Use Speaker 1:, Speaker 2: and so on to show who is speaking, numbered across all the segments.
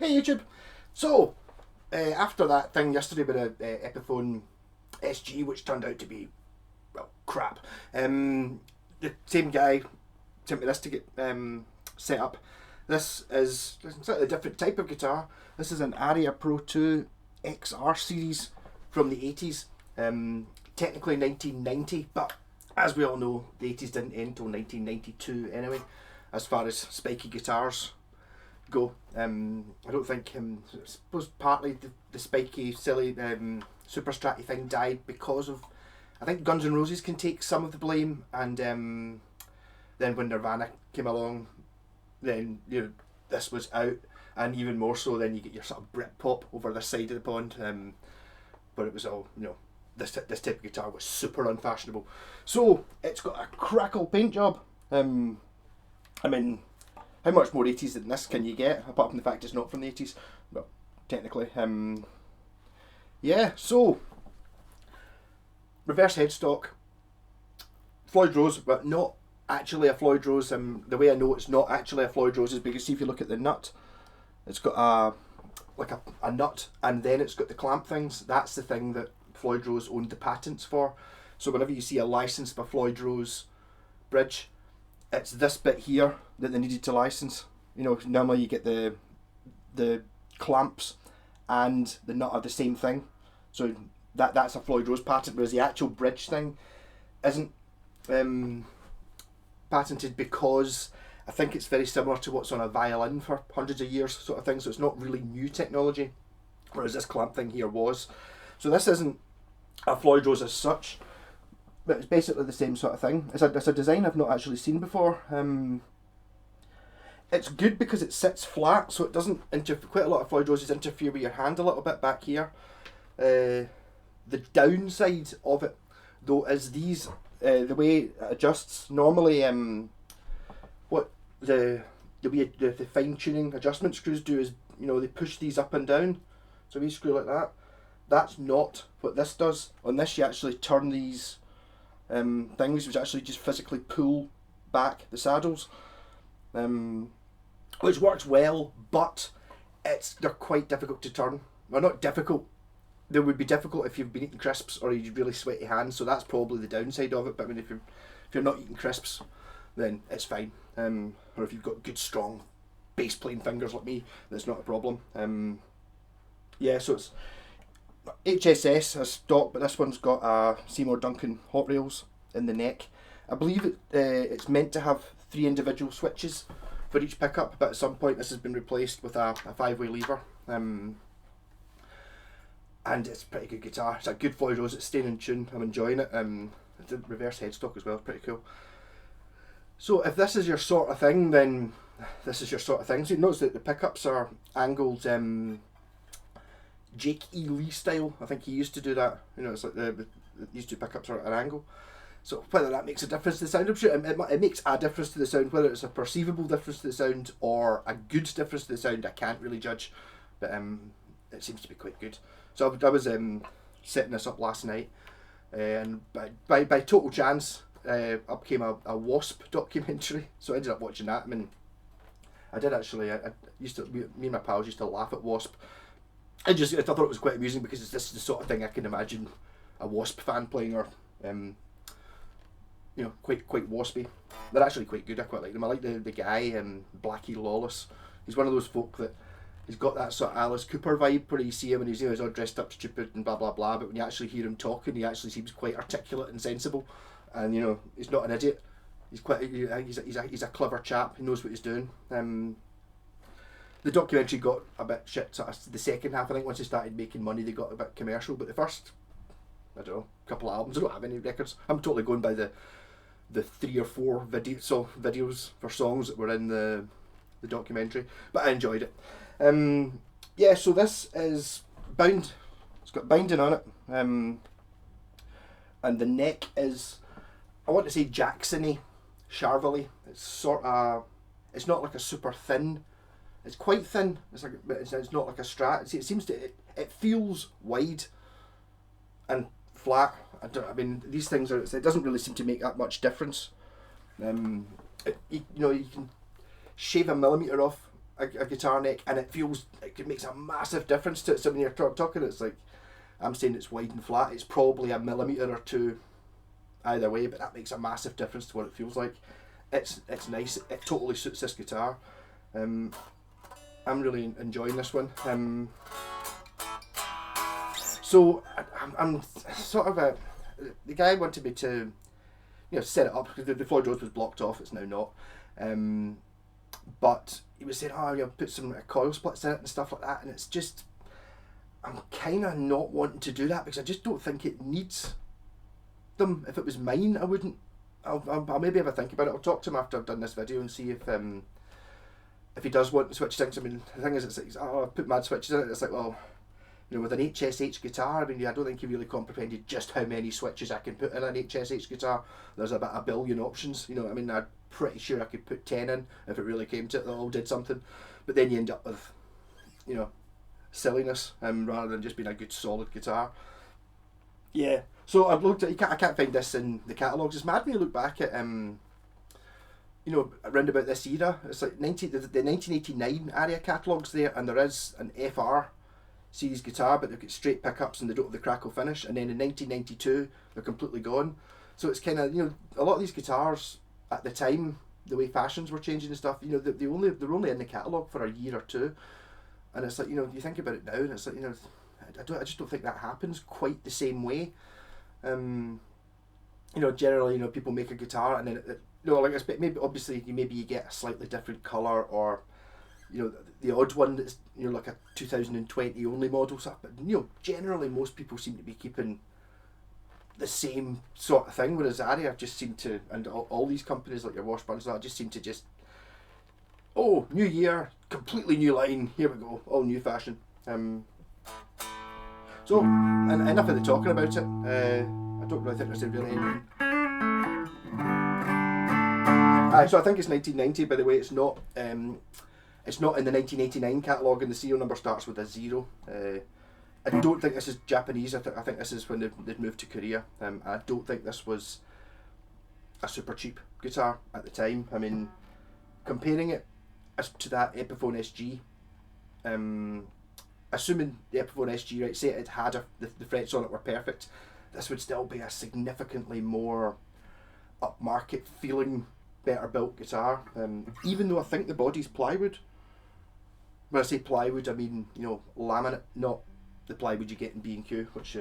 Speaker 1: Hey YouTube! So, after that thing yesterday with a Epiphone SG, which turned out to be, well, crap, the same guy sent me this to get set up. This is a slightly different type of guitar. This is an Aria Pro 2 XR series from the 80s. Technically 1990, but as we all know, the 80s didn't end until 1992 anyway, as far as spiky guitars go. I don't think, I suppose partly the spiky, silly, super stratty thing died because of, I think Guns N' Roses can take some of the blame, and then when Nirvana came along, then this was out, and even more so then you get your sort of Britpop over this side of the pond, but it was all, this type of guitar was super unfashionable. So it's got a crackle paint job. I mean, how much more 80s than this can you get, apart from the fact it's not from the 80s? Well, technically. Yeah, so, reverse headstock, Floyd Rose, but not actually a Floyd Rose. The way I know it's not actually a Floyd Rose is because, see, if you look at the nut, it's got a nut, and then it's got the clamp things. That's the thing that Floyd Rose owned the patents for. So whenever you see a license for Floyd Rose bridge, it's this bit here that they needed to license. Normally you get the clamps and the nut are the same thing. So that's a Floyd Rose patent, whereas the actual bridge thing isn't patented, because I think it's very similar to what's on a violin for hundreds of years sort of thing. So it's not really new technology, whereas this clamp thing here was. So this isn't a Floyd Rose as such, but it's basically the same sort of thing. It's a design I've not actually seen before. It's good because it sits flat, so it doesn't quite a lot of Floyd Roses interfere with your hand a little bit back here. The downside of it, though, is these the way it adjusts. Normally, what the way the fine tuning adjustment screws do is, they push these up and down. So we screw like that. That's not what this does. On this, you actually turn these things, which actually just physically pull back the saddles, which works well, but they're quite difficult to turn. Well, not difficult. They would be difficult if you've been eating crisps or you've really sweaty hands. So that's probably the downside of it. But I mean, if you're not eating crisps, then it's fine. Or if you've got good strong bass playing fingers like me, that's not a problem. Yeah, so it's HSS as stock, but this one's got a Seymour Duncan hot rails in the neck. I believe it's meant to have 3 individual switches for each pickup, but at some point this has been replaced with a 5-way lever. And it's a pretty good guitar. It's a good Floyd Rose. It's staying in tune. I'm enjoying it. The reverse headstock as well is pretty cool. So if this is your sort of thing, then this is your sort of thing. So you notice that the pickups are angled Jake E. Lee style. I think he used to do that. It's like these two pickups are at an angle. So whether that makes a difference to the sound, I'm sure it makes a difference to the sound. Whether it's a perceivable difference to the sound or a good difference to the sound, I can't really judge. But it seems to be quite good. So I was setting this up last night, and by total chance, up came a wasp documentary. So I ended up watching that. I mean, I did actually. I used to. Me and my pals used to laugh at Wasp. I thought it was quite amusing because this is the sort of thing I can imagine a Wasp fan playing, or quite waspy. They're actually quite good. I quite like them. I like the guy, Blackie Lawless. He's one of those folk that he's got that sort of Alice Cooper vibe where you see him and he's all dressed up stupid and blah blah blah, but when you actually hear him talking, he actually seems quite articulate and sensible, and he's not an idiot. He's a clever chap. He knows what he's doing. The documentary got a bit shit. Sort of the second half, I think, once they started making money, they got a bit commercial. But the first, I don't know, couple of albums, I don't have any records. I'm totally going by the 3 or 4 videos for songs that were in the documentary. But I enjoyed it. Yeah, so this is bound. It's got binding on it, and the neck is, I want to say, Jackson-y, Charvel-y. It's sort of, it's not like a super thin. It's quite thin. It's like, it's not like a Strat. It seems to, it feels wide and flat. I mean, these things are. It doesn't really seem to make that much difference. You can shave a millimetre off a guitar neck, and it makes a massive difference to it. So when you're talking, it's like, I'm saying it's wide and flat, it's probably a millimetre or two either way, but that makes a massive difference to what it feels like. It's nice, it totally suits this guitar. I'm really enjoying this one. So I'm sort of the guy wanted me to, set it up, because the Floyd Rose was blocked off, it's now not. But he was saying, put some coil splits in it and stuff like that, and it's just, I'm kind of not wanting to do that, because I just don't think it needs them. If it was mine, I wouldn't. I'll maybe have a think about it. I'll talk to him after I've done this video and see if he does want to switch things. I mean, the thing is, it's like, I've put mad switches in it. It's like, well, with an HSH guitar, I mean, I don't think he really comprehended just how many switches I can put in an HSH guitar. There's about a billion options, I mean, I'm pretty sure I could put 10 in if it really came to it, that all did something. But then you end up with, silliness, rather than just being a good solid guitar. Yeah, so I've looked at, I can't find this in the catalogues. It's mad when you look back at, around about this era. It's like the 1989 Aria catalogue's there, and there is an FR series guitar, but they've got straight pickups and they don't have the crackle finish. And then in 1992, they're completely gone. So it's kind of, a lot of these guitars at the time, the way fashions were changing and stuff, they're only in the catalogue for a year or two. And it's like, you think about it now, and it's like, I just don't think that happens quite the same way. Generally, people make a guitar and then maybe obviously maybe you get a slightly different colour, or the odd one that's like a 2020 only model stuff, but generally most people seem to be keeping the same sort of thing, whereas Aria just seem to, and all these companies like your Wasp and that just seem to just, new year, completely new line, here we go, all new fashion. So, and enough of the talking about it. I don't really think there's really anything. So I think it's 1990, by the way. It's not in the 1989 catalogue, and the serial number starts with a 0. I don't think this is Japanese. I think this is when they'd moved to Korea. I don't think this was a super cheap guitar at the time. I mean, comparing it as to that Epiphone SG, assuming the Epiphone SG, right, say it had the frets on it were perfect, this would still be a significantly more upmarket feeling, better built guitar. Even though I think the body's plywood. When I say plywood, I mean, laminate, not the plywood you get in B&Q, which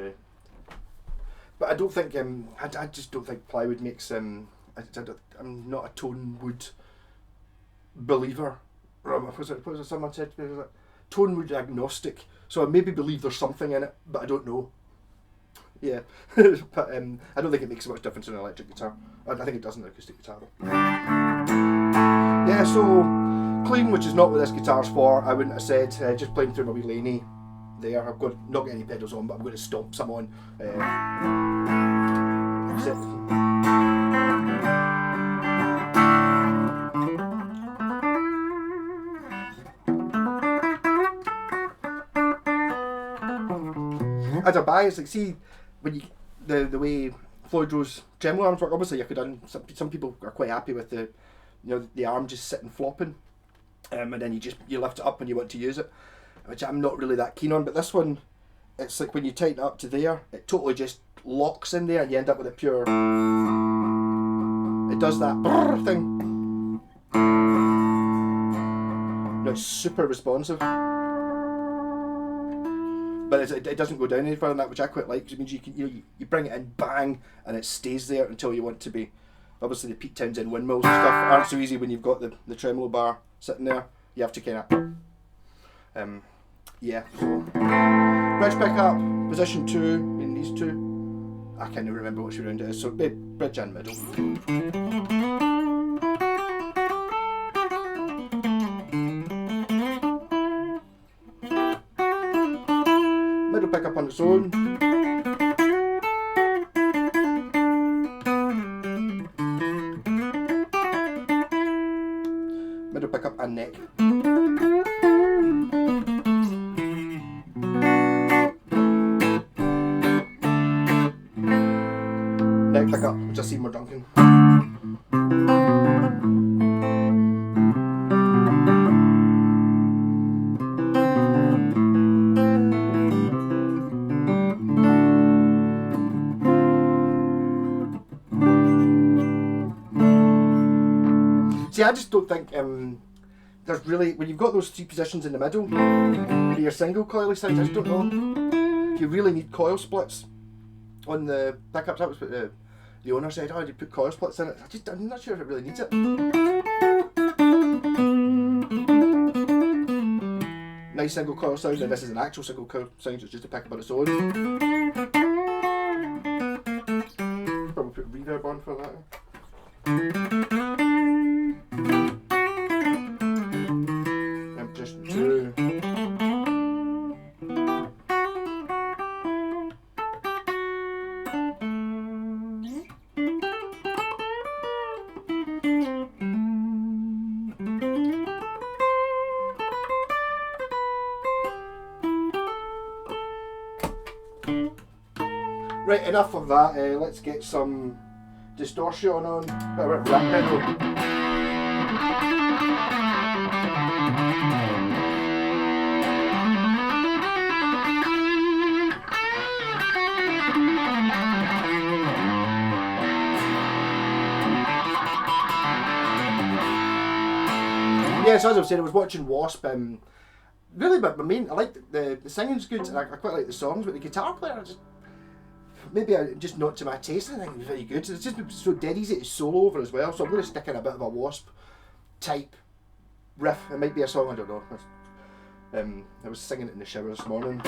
Speaker 1: but I don't think I just don't think plywood makes I'm not a tone wood believer. Was it someone said tone wood agnostic, so I maybe believe there's something in it, but I don't know. Yeah, but I don't think it makes so much difference in an electric guitar. I think it does in an acoustic guitar though. Yeah, so clean, which is not what this guitar's for, I wouldn't have said. Just playing through my wee laney there. I've got not got any pedals on, but I'm going to stomp some on. As a bias, like, see when you the way Floyd Rose tremolo arms work. Obviously, you could done. Some people are quite happy with the arm just sitting flopping, and then you lift it up when you want to use it, which I'm not really that keen on. But this one, it's like when you tighten it up to there, it totally just locks in there, and you end up with a pure. It does that brrr thing. It's super responsive. But it doesn't go down any further than that, which I quite like, because it means you can you bring it in, bang, and it stays there until you want to be. Obviously, the Pete Townsend windmills and stuff aren't so easy when you've got the tremolo bar sitting there. You have to kind of, yeah. So, bridge pickup, position 2 in these two. I can't even remember which round it is. So bridge and middle. Middle pickup on its own. Middle pickup and neck. Neck pickup, which I see more Duncan. I just don't think there's really, when you've got those three positions in the middle for your single coily sounds, I just don't know if you really need coil splits on the pickups. That was what the owner said. Oh, you put coil splits in it. I'm not sure if it really needs it. Nice single coil sound, and this is an actual single coil sound, so it's just a pickup on its own. Probably put reverb on for that. And just do. Right, enough of that. Let's get some distortion on. Bit of a rap pedal. Yes, as I was saying, I was watching Wasp. Really, but I like the singing's good, and I quite like the songs, but the guitar player, maybe just not to my taste. I think it was very good. It's just so dead easy to solo over as well. So I'm going to stick in a bit of a Wasp type riff. It might be a song, I don't know. I was singing it in the shower this morning.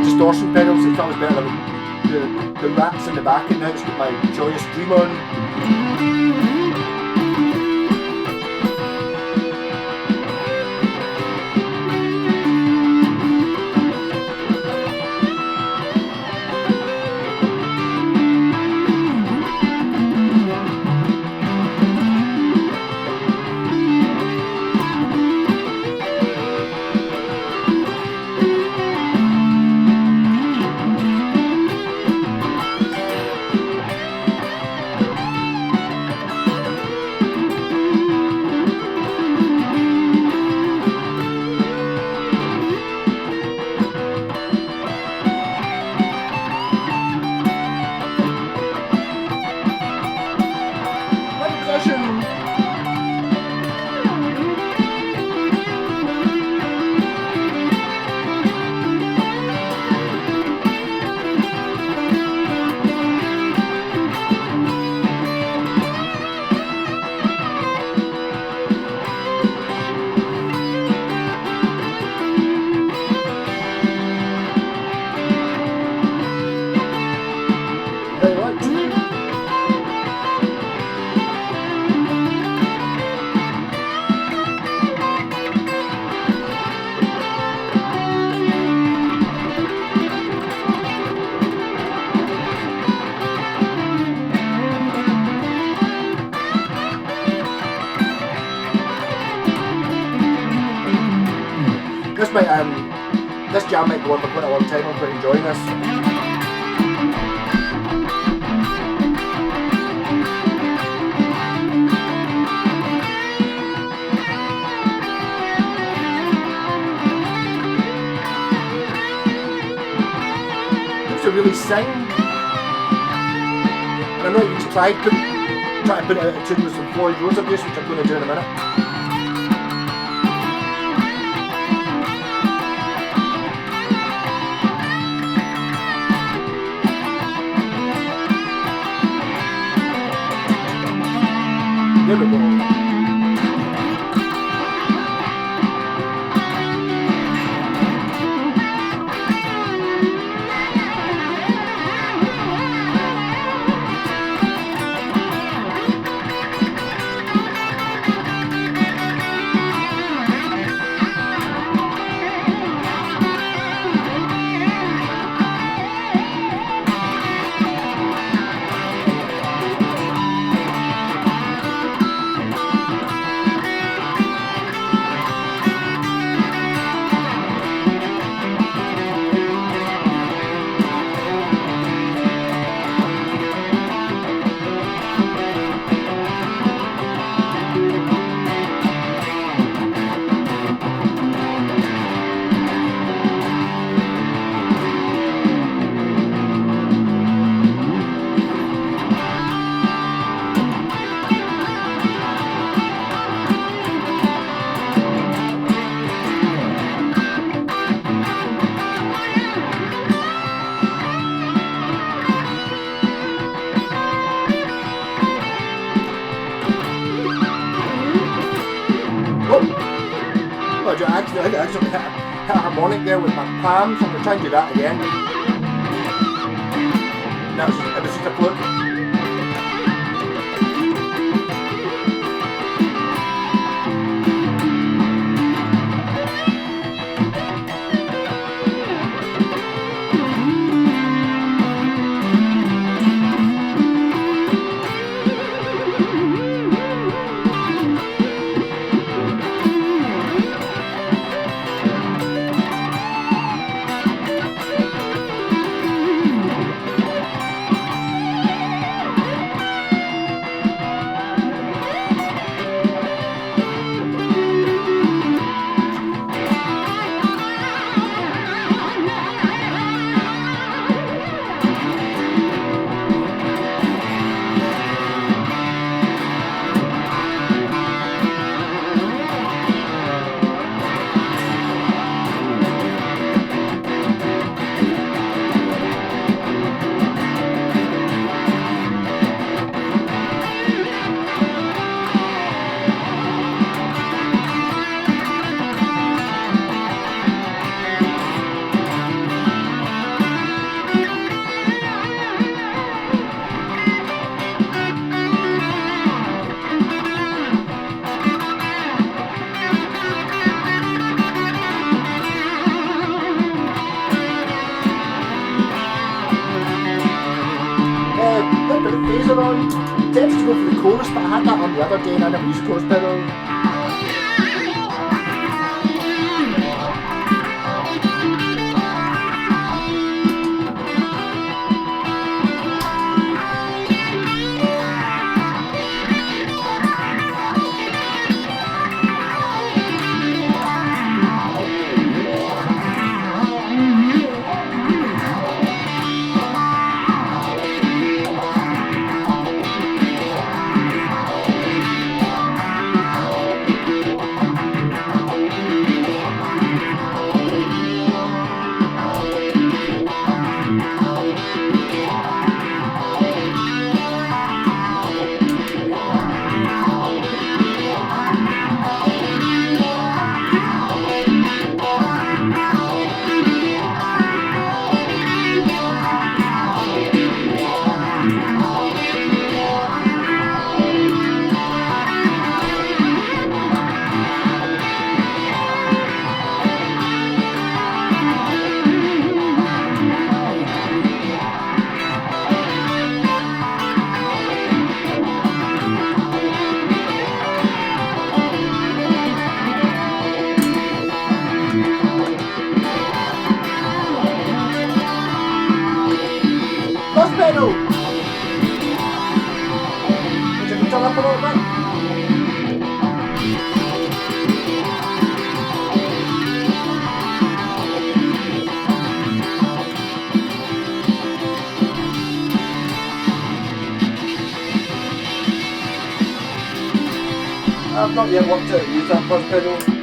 Speaker 1: Distortion pedals, it felt better than the rats in the back, and now it's got my Joyous Dream on. This jam might go on for quite a long time. I'm quite enjoying this. To really sing. I know you try to put it out of tune with some Floyd Rose abuse, which I'm going to do in a minute. There we go. I actually hit a harmonic there with my palm, so I'm going to try and do that again. It was just a fluke. On. Tempted to go for the chorus, but I had that on the other day and I never used chorus pedal. pedal. Which I can turn up a little bit. I've not yet worked out use that first pedal.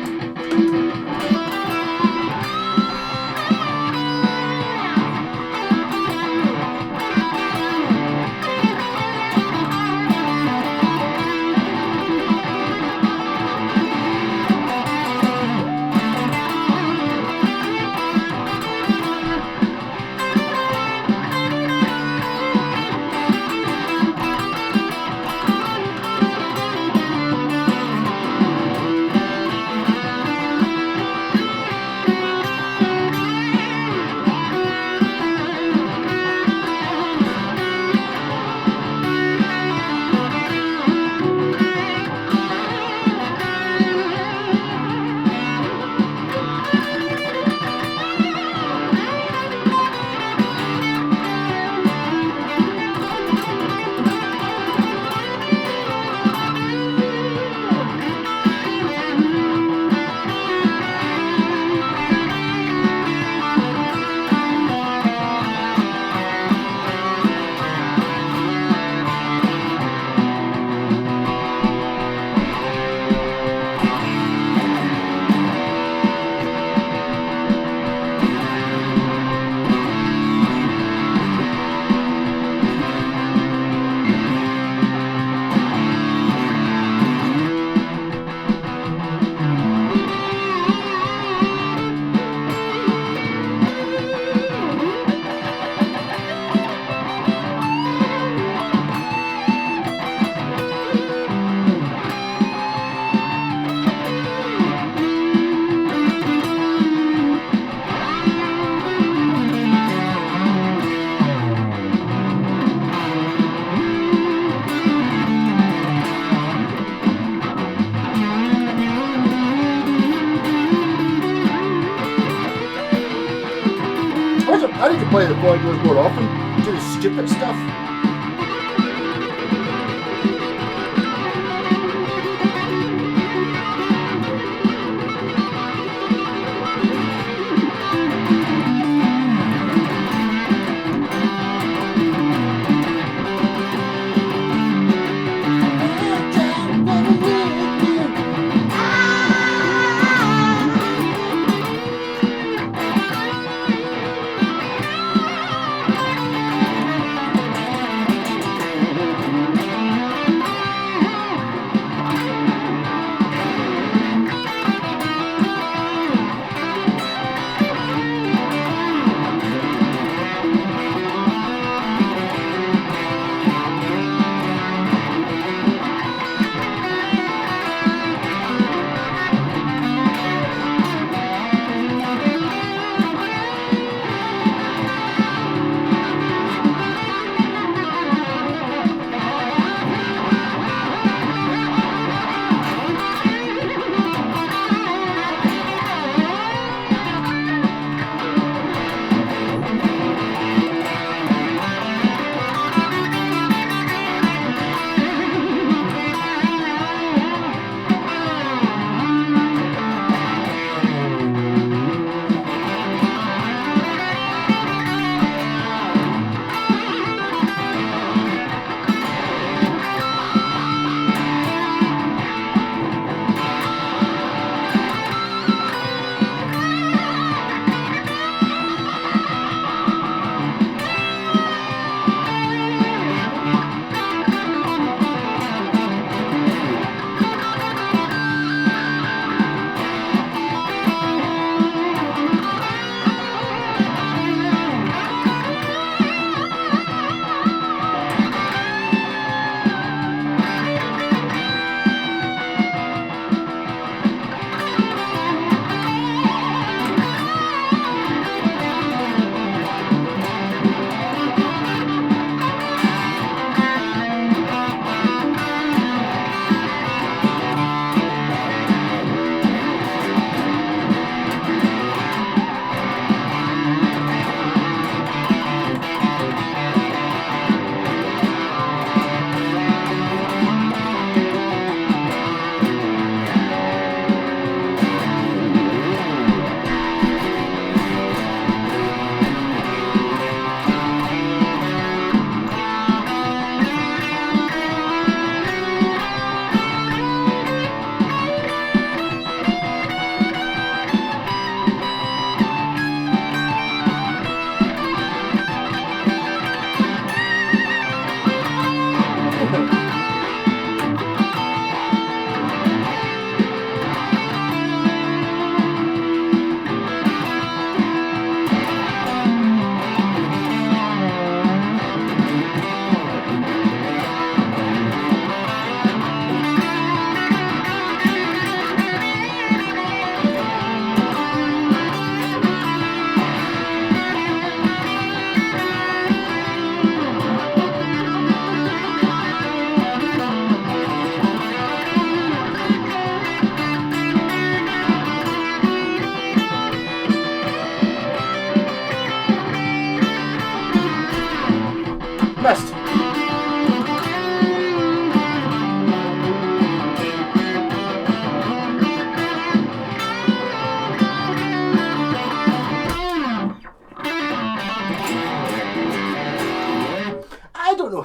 Speaker 1: I need to play the Voiders more often, do the stupid stuff.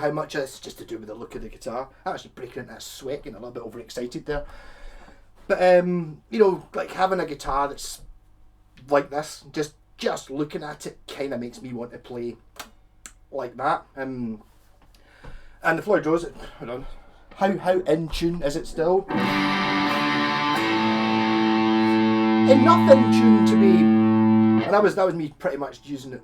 Speaker 1: how much of this is just to do with the look of the guitar. I'm actually breaking into a sweat, getting a little bit overexcited there. But you know, like having a guitar that's like this, just looking at it kind of makes me want to play like that. And the Floyd Rose, hold on, how in tune is it still? Enough in tune to be, and that was me pretty much using it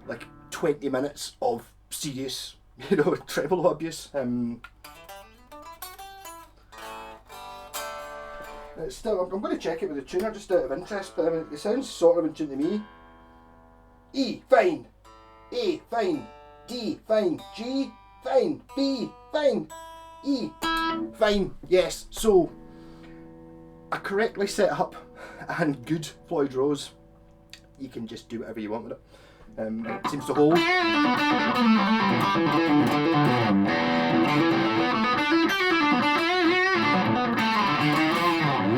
Speaker 1: like 20 minutes of serious, you know, tremolo abuse. It's still, I'm going to check it with the tuner just out of interest, but I mean, it sounds sort of in tune to me. E, fine. A, fine. D, fine. G, fine. B, fine. E, fine. Yes, so a correctly set up and good Floyd Rose, you can just do whatever you want with it. It seems to hold.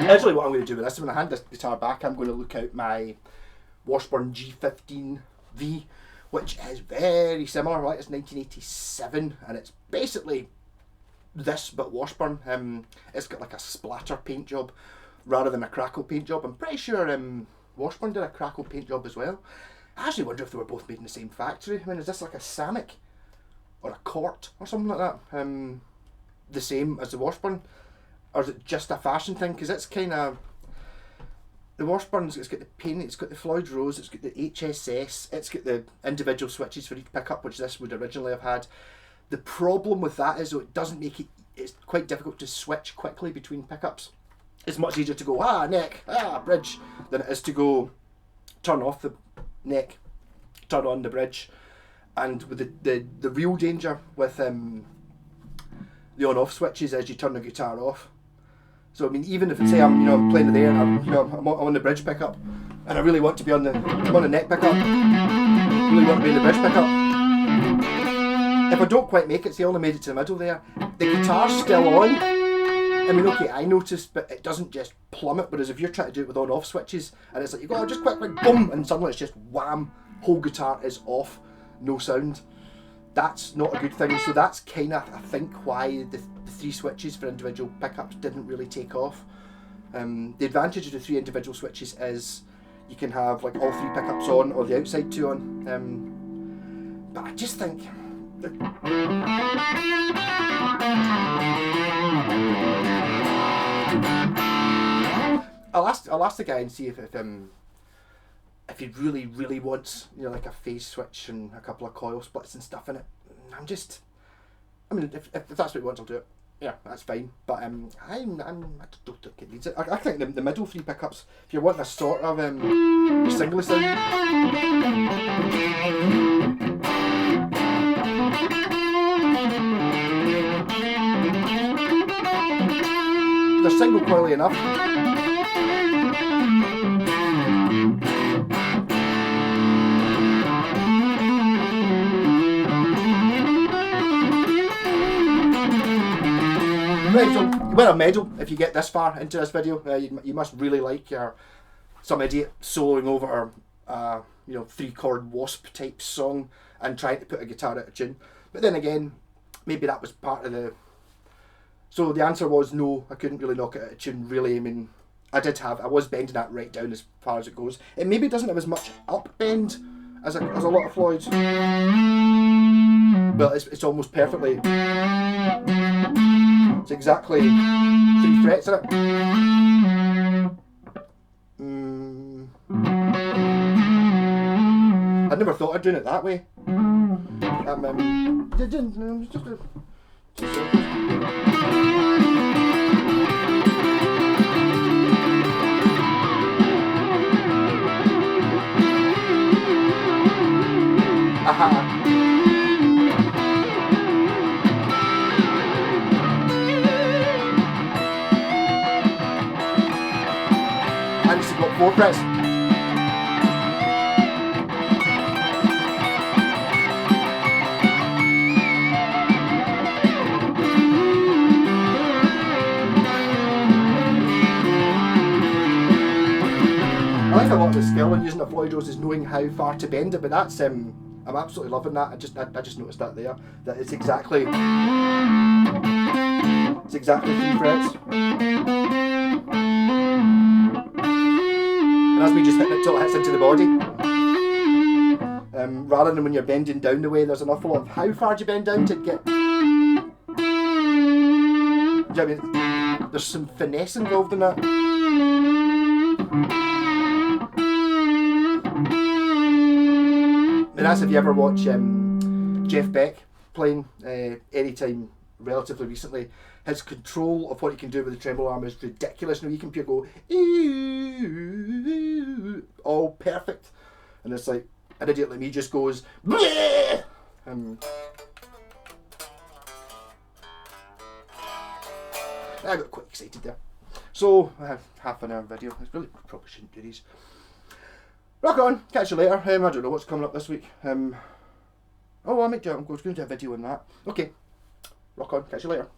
Speaker 1: Actually, what I'm going to do with this, when I hand this guitar back, I'm going to look out my Washburn G15V, which is very similar, right? It's 1987, and it's basically this, but Washburn. It's got like a splatter paint job rather than a crackle paint job. I'm pretty sure Washburn did a crackle paint job as well. I actually wonder if they were both made in the same factory. I mean, is this like a Samick or a Cort or something like that? The same as the Washburn? Or is it just a fashion thing? Because it's kind of, the Washburns, it's got the paint, it's got the Floyd Rose, it's got the HSS, it's got the individual switches for each pickup, which this would originally have had. The problem with that is, though, it doesn't make it, it's quite difficult to switch quickly between pickups. It's much easier to go, neck, bridge, than it is to go turn off the neck, turn on the bridge. And with the real danger with the on-off switches is you turn the guitar off. So I mean, even if say I'm playing it there and I'm on the bridge pickup, and I really want to be on the neck pickup, really want to be in the bridge pickup. If I don't quite make it, say I only made it to the middle there, the guitar's still on. I mean, okay, I noticed, but it doesn't just plummet. Whereas if you're trying to do it with on-off switches, and it's like you go just quick, boom, and suddenly it's just wham, whole guitar is off, no sound. That's not a good thing. So that's kind of, I think, why the three switches for individual pickups didn't really take off. The advantage of the three individual switches is you can have like all three pickups on or the outside two on. But I just think I'll ask the guy and see if he really wants, like a phase switch and a couple of coil splits and stuff in it. If that's what he wants, I'll do it. Yeah, that's fine. But I don't think it needs it. I think the middle three pickups, if you're wanting a sort of single sound, they're single coily enough. Right, so you win a medal if you get this far into this video. You must really like some idiot soloing over a 3-chord wasp type song and trying to put a guitar out of tune. But then again, maybe that was part of the... So the answer was no, I couldn't really knock it out of tune really. I mean, I was bending that right down as far as it goes. It maybe doesn't have as much up bend as a lot of Floyd's. But it's almost perfectly... It's exactly 3 frets in it. I'd never thought of doing it that way. Aha. And it's got 4 frets. I think a lot of the skill in using a Floyd Rose is knowing how far to bend it, but that's I'm absolutely loving that. I just noticed that there. That it's exactly 3 frets. And that's me just hitting it till it hits into the body. Rather than when you're bending down the way, there's an awful lot of how far do you bend down to get. Do you know what I mean? There's some finesse involved in that. And that's if you ever watch Jeff Beck playing anytime relatively recently. His control of what he can do with the tremolo arm is ridiculous. Now you can pure go, all perfect. And it's like, an idiot like me just goes, I got quite excited there. So, I have half an hour video. I really probably shouldn't do these. Rock on, catch you later. I don't know what's coming up this week. Oh, I might do it. I'm going to do a video on that. Okay, rock on, catch you later.